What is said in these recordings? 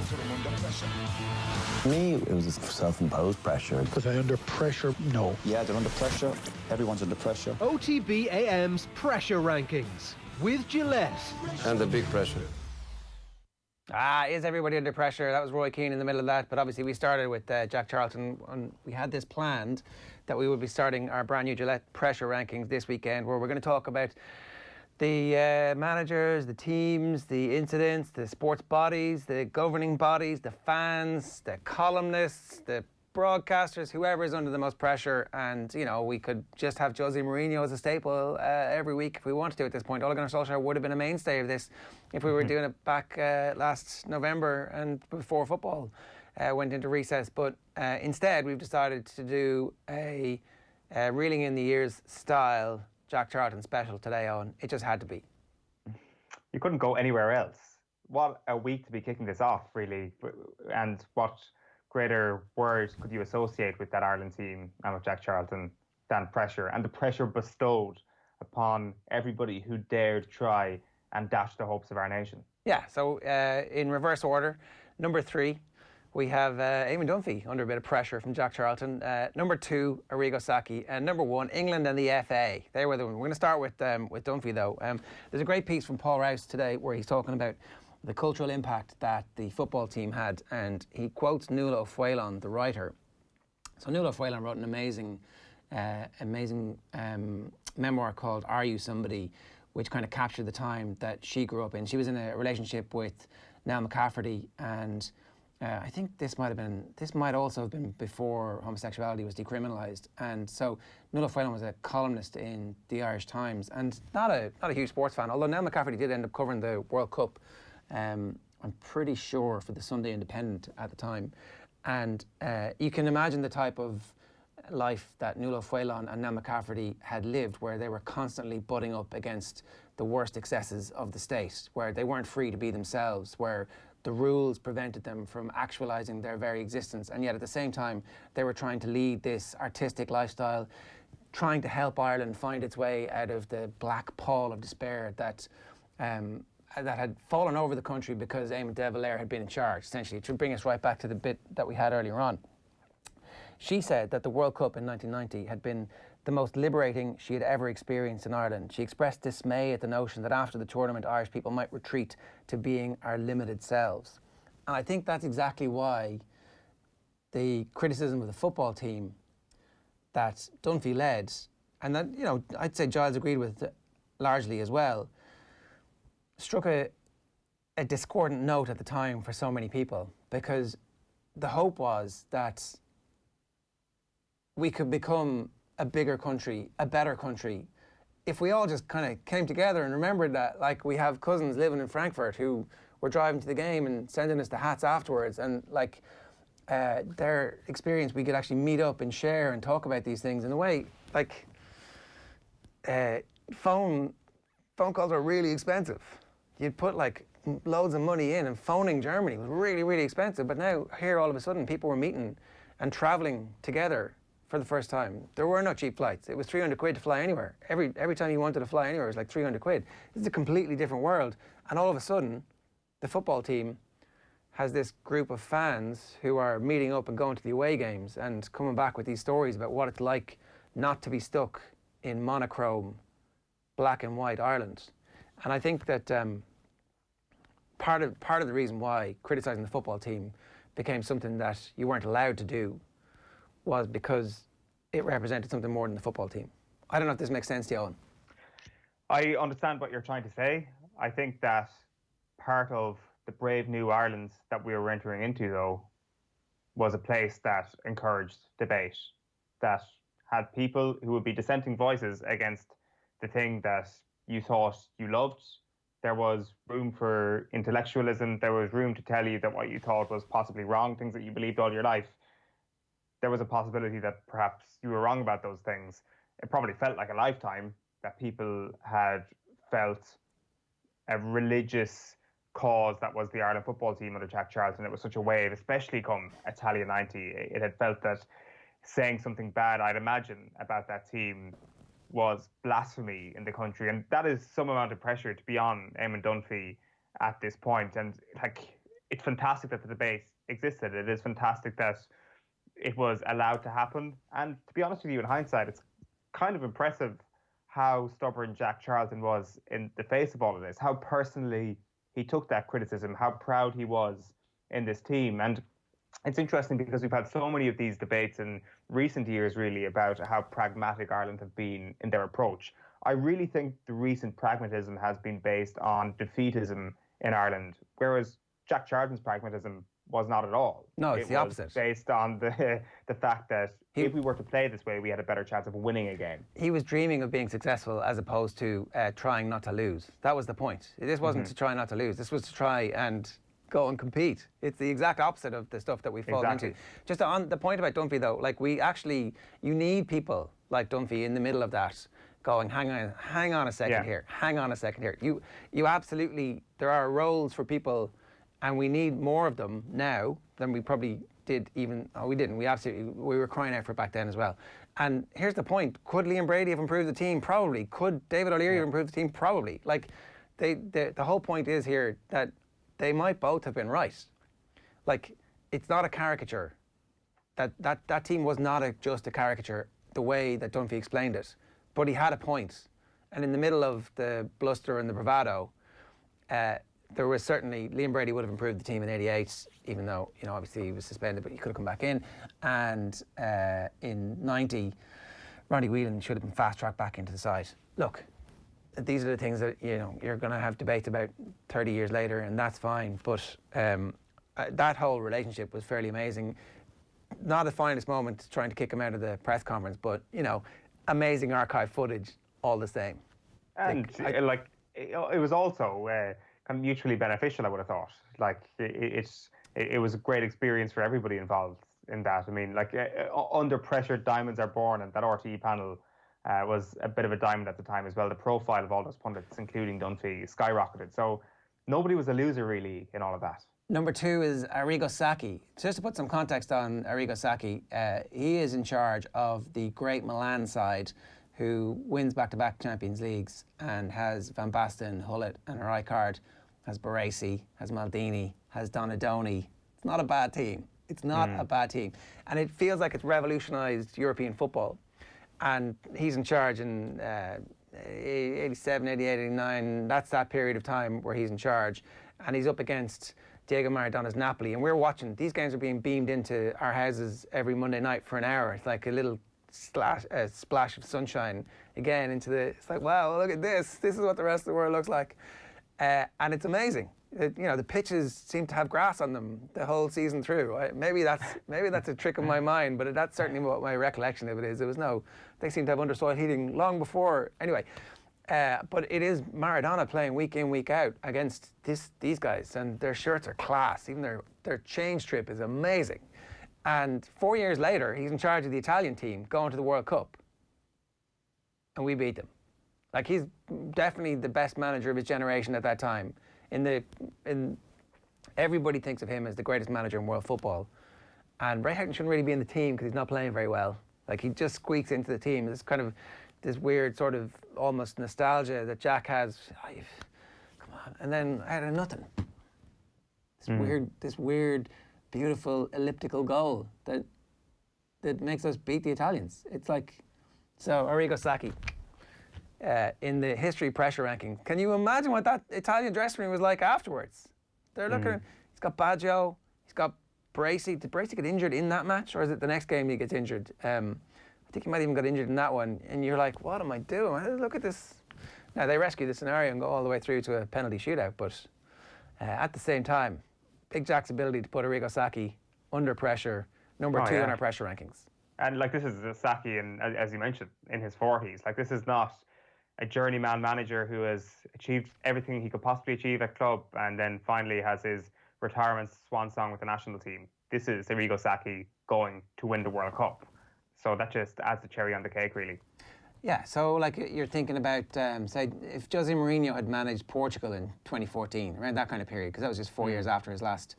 For me, it was a self-imposed pressure. Was I under pressure? No. Yeah, they're under pressure. Everyone's under pressure. OTBAM's pressure rankings with Gillette. And the big pressure. Is everybody under pressure? That was Roy Keane in the middle of that. But obviously we started with Jack Charlton, and we had this planned that we would be starting our brand new Gillette pressure rankings this weekend, where we're going to talk about the managers, the teams, the incidents, the sports bodies, the governing bodies, the fans, the columnists, the broadcasters, whoever is under the most pressure. And, you know, we could just have Jose Mourinho as a staple every week if we wanted to at this point. Ole Gunnar Solskjaer would have been a mainstay of this if we were doing it back last November and before football went into recess. But instead, we've decided to do a reeling in the years style Jack Charlton special today on. It just had to be. You couldn't go anywhere else. What a week to be kicking this off, really. And what greater words could you associate with that Ireland team and with Jack Charlton than pressure, and the pressure bestowed upon everybody who dared try and dash the hopes of our nation. Yeah, so in reverse order, number 3, we have Eamon Dunphy under a bit of pressure from Jack Charlton. Number 2, Arrigo Sacchi. And number 1, England and the FA. They were the one. We're going to start with Dunphy, though. There's a great piece from Paul Rouse today where he's talking about the cultural impact that the football team had, and he quotes Nuala O'Fuailon, the writer. So Nuala O'Fuailon wrote an amazing memoir called Are You Somebody, which kind of captured the time that she grew up in. She was in a relationship with Niall McCafferty, and I think this might also have been before homosexuality was decriminalised. And so Nuala O'Fuailon was a columnist in the Irish Times, and not a huge sports fan, although Niall McCafferty did end up covering the World Cup, I'm pretty sure, for the Sunday Independent at the time. And you can imagine the type of life that Nuala O'Fuailon and Niall McCafferty had lived, where they were constantly butting up against the worst excesses of the state, where they weren't free to be themselves, where the rules prevented them from actualising their very existence. And yet at the same time, they were trying to lead this artistic lifestyle, trying to help Ireland find its way out of the black pall of despair that had fallen over the country because Eamon de Valera had been in charge, essentially, to bring us right back to the bit that we had earlier on. She said that the World Cup in 1990 had been the most liberating she had ever experienced in Ireland. She expressed dismay at the notion that after the tournament, Irish people might retreat to being our limited selves. And I think that's exactly why the criticism of the football team that Dunphy led, and that, you know, I'd say Giles agreed with largely as well, struck a discordant note at the time for so many people, because the hope was that we could become a bigger country, a better country, if we all just kind of came together and remembered that, like, we have cousins living in Frankfurt who were driving to the game and sending us the hats afterwards, and like their experience, we could actually meet up and share and talk about these things in a way. Like phone calls are really expensive. You'd put like loads of money in, and phoning Germany was really, really expensive. But now here, all of a sudden, people were meeting and travelling together for the first time. There were no cheap flights. It was 300 quid to fly anywhere. Every time you wanted to fly anywhere, it was like 300 quid. This is a completely different world. And all of a sudden, the football team has this group of fans who are meeting up and going to the away games and coming back with these stories about what it's like not to be stuck in monochrome, black and white Ireland. And I think that part of the reason why criticising the football team became something that you weren't allowed to do was because it represented something more than the football team. I don't know if this makes sense to you, Owen. I understand what you're trying to say. I think that part of the brave new Ireland that we were entering into, though, was a place that encouraged debate, that had people who would be dissenting voices against the thing that you thought you loved. There was room for intellectualism. There was room to tell you that what you thought was possibly wrong, things that you believed all your life. There was a possibility that perhaps you were wrong about those things. It probably felt like a lifetime that people had felt a religious cause that was the Ireland football team under Jack Charlton. It was such a wave, especially come Italia 90. It had felt that saying something bad, I'd imagine, about that team was blasphemy in the country. And that is some amount of pressure to be on Eamon Dunphy at this point. And like, it's fantastic that the debate existed. It is fantastic that it was allowed to happen. And to be honest with you, in hindsight, it's kind of impressive how stubborn Jack Charlton was in the face of all of this, how personally he took that criticism, how proud he was in this team. And it's interesting because we've had so many of these debates in recent years, really, about how pragmatic Ireland have been in their approach. I really think the recent pragmatism has been based on defeatism in Ireland, whereas Jack Charlton's pragmatism was not at all. No, it's the opposite. Based on the fact that if we were to play this way, we had a better chance of winning a game. He was dreaming of being successful as opposed to trying not to lose. That was the point. This wasn't to try not to lose. This was to try and go and compete. It's the exact opposite of the stuff that we fall into. Just on the point about Dunphy, though, like you need people like Dunphy in the middle of that, going, hang on a second here, hang on a second here. You absolutely, there are roles for people, and we need more of them now than we probably did even, we didn't. We were crying out for it back then as well. And here's the point, could Liam Brady have improved the team? Probably. Could David O'Leary have improved the team? Probably. Like, the whole point is here that they might both have been right. Like, it's not a caricature. That team was not just a caricature, the way that Dunphy explained it. But he had a point. And in the middle of the bluster and the bravado, there was certainly, Liam Brady would have improved the team in '88, even though, obviously he was suspended, but he could have come back in. And in '90, Ronnie Whelan should have been fast-tracked back into the side. Look, these are the things that, you're going to have debates about 30 years later, and that's fine. But that whole relationship was fairly amazing. Not the finest moment trying to kick him out of the press conference, but, amazing archive footage all the same. And it was also kind of mutually beneficial, I would have thought. Like, it was a great experience for everybody involved in that. I mean, like, under pressure, diamonds are born, and that RTE panel was a bit of a diamond at the time as well. The profile of all those pundits, including Dunphy, skyrocketed. So nobody was a loser, really, in all of that. Number 2 is Arrigo Sacchi. Just to put some context on Arrigo Sacchi, he is in charge of the great Milan side, who wins back-to-back Champions Leagues and has Van Basten, Hullet and Rijkaard, has Baresi, has Maldini, has Donadoni. It's not a bad team. It's not a bad team. And it feels like it's revolutionised European football. And he's in charge in 87, 88, 89. That's that period of time where he's in charge. And he's up against Diego Maradona's Napoli. And we're watching. These games are being beamed into our houses every Monday night for an hour. It's like a little splash of sunshine again into the... It's like, wow, look at this. This is what the rest of the world looks like. And it's amazing. The pitches seem to have grass on them the whole season through. Right? Maybe that's a trick of my mind, but that's certainly what my recollection of it is. They seem to have undersoil heating long before. Anyway, but it is Maradona playing week in, week out against these guys, and their shirts are class. Even their change trip is amazing. And 4 years later, he's in charge of the Italian team going to the World Cup, and we beat them. Like, he's definitely the best manager of his generation at that time. Everybody thinks of him as the greatest manager in world football. And Ray Houghton shouldn't really be in the team because he's not playing very well. Like, he just squeaks into the team. It's kind of this weird sort of almost nostalgia that Jack has. Oh, come on. And then out of nothing, this weird, beautiful elliptical goal that makes us beat the Italians. It's like, so Arrigo Sacchi. In the history pressure ranking. Can you imagine what that Italian dressing room was like afterwards? They're looking, he's got Baggio, he's got Baresi. Did Baresi get injured in that match, or is it the next game he gets injured? I think he might even got injured in that one. And you're like, what am I doing? Look at this. Now, they rescue the scenario and go all the way through to a penalty shootout, but at the same time, Big Jack's ability to put Arrigo Sacchi under pressure, number 2 in our pressure rankings. And like, this is Sacchi, as you mentioned, in his 40s. Like, this is not a journeyman manager who has achieved everything he could possibly achieve at club and then finally has his retirement swan song with the national team. This is Arrigo Sacchi going to win the World Cup. So that just adds the cherry on the cake, really. Yeah, so like you're thinking about, say, if Jose Mourinho had managed Portugal in 2014, around that kind of period, because that was just 4 years after his last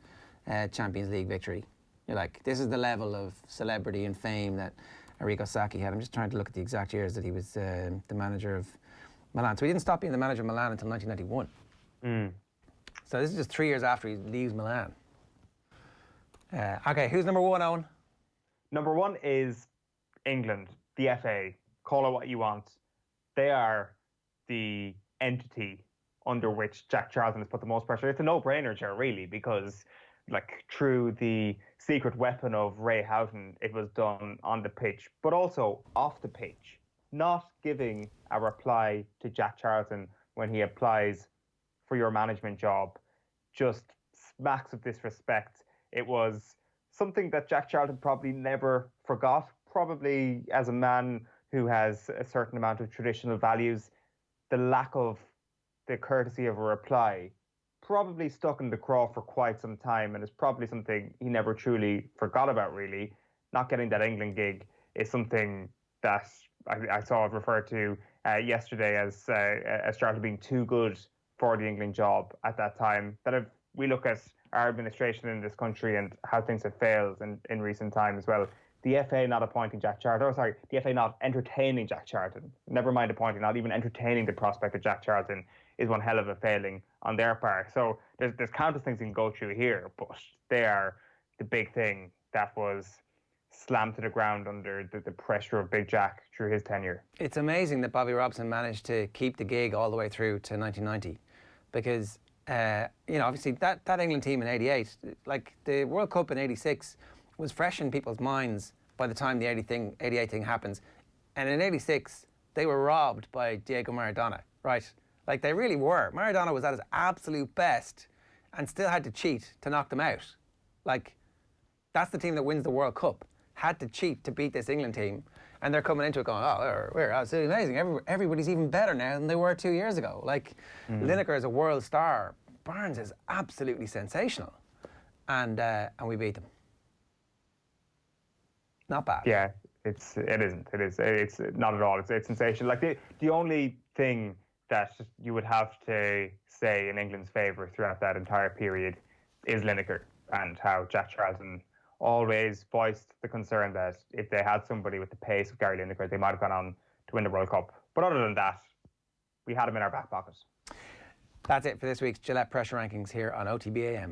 Champions League victory. You're like, this is the level of celebrity and fame that Arrigo Sacchi had. I'm just trying to look at the exact years that he was the manager of Milan. So he didn't stop being the manager of Milan until 1991. So this is just 3 years after he leaves Milan. Okay, who's number one, Owen? Number one is England, the FA. Call it what you want. They are the entity under which Jack Charlton has put the most pressure. It's a no-brainer, Joe, really, because like through the secret weapon of Ray Houghton, it was done on the pitch, but also off the pitch. Not giving a reply to Jack Charlton when he applies for your management job just smacks of disrespect. It was something that Jack Charlton probably never forgot, probably as a man who has a certain amount of traditional values. The lack of the courtesy of a reply probably stuck in the craw for quite some time, and is probably something he never truly forgot about, really. Not getting that England gig is something that I saw it referred to yesterday as Charlton being too good for the England job at that time. That if we look at our administration in this country and how things have failed in recent time as well, the FA not appointing Jack Charlton, the FA not entertaining Jack Charlton, never mind appointing, not even entertaining the prospect of Jack Charlton, is one hell of a failing on their part. So there's countless things you can go through here, but they are the big thing that was slammed to the ground under the pressure of Big Jack through his tenure. It's amazing that Bobby Robson managed to keep the gig all the way through to 1990, because obviously that England team in '88, like the World Cup in '86, was fresh in people's minds by the time the '88 thing happens, and in '86 they were robbed by Diego Maradona, right? Like they really were. Maradona was at his absolute best, and still had to cheat to knock them out. Like that's the team that wins the World Cup. Had to cheat to beat this England team, and they're coming into it going, "Oh, we're absolutely amazing. Everybody's even better now than they were 2 years ago." Like Lineker is a world star. Barnes is absolutely sensational, and we beat them. Not bad. Yeah, it isn't. It's not at all. It's sensational. Like the only thing that you would have to say in England's favour throughout that entire period is Lineker, and how Jack Charlton always voiced the concern that if they had somebody with the pace of Gary Lineker, they might have gone on to win the World Cup. But other than that, we had him in our back pocket. That's it for this week's Gillette Pressure Rankings here on OTBAM.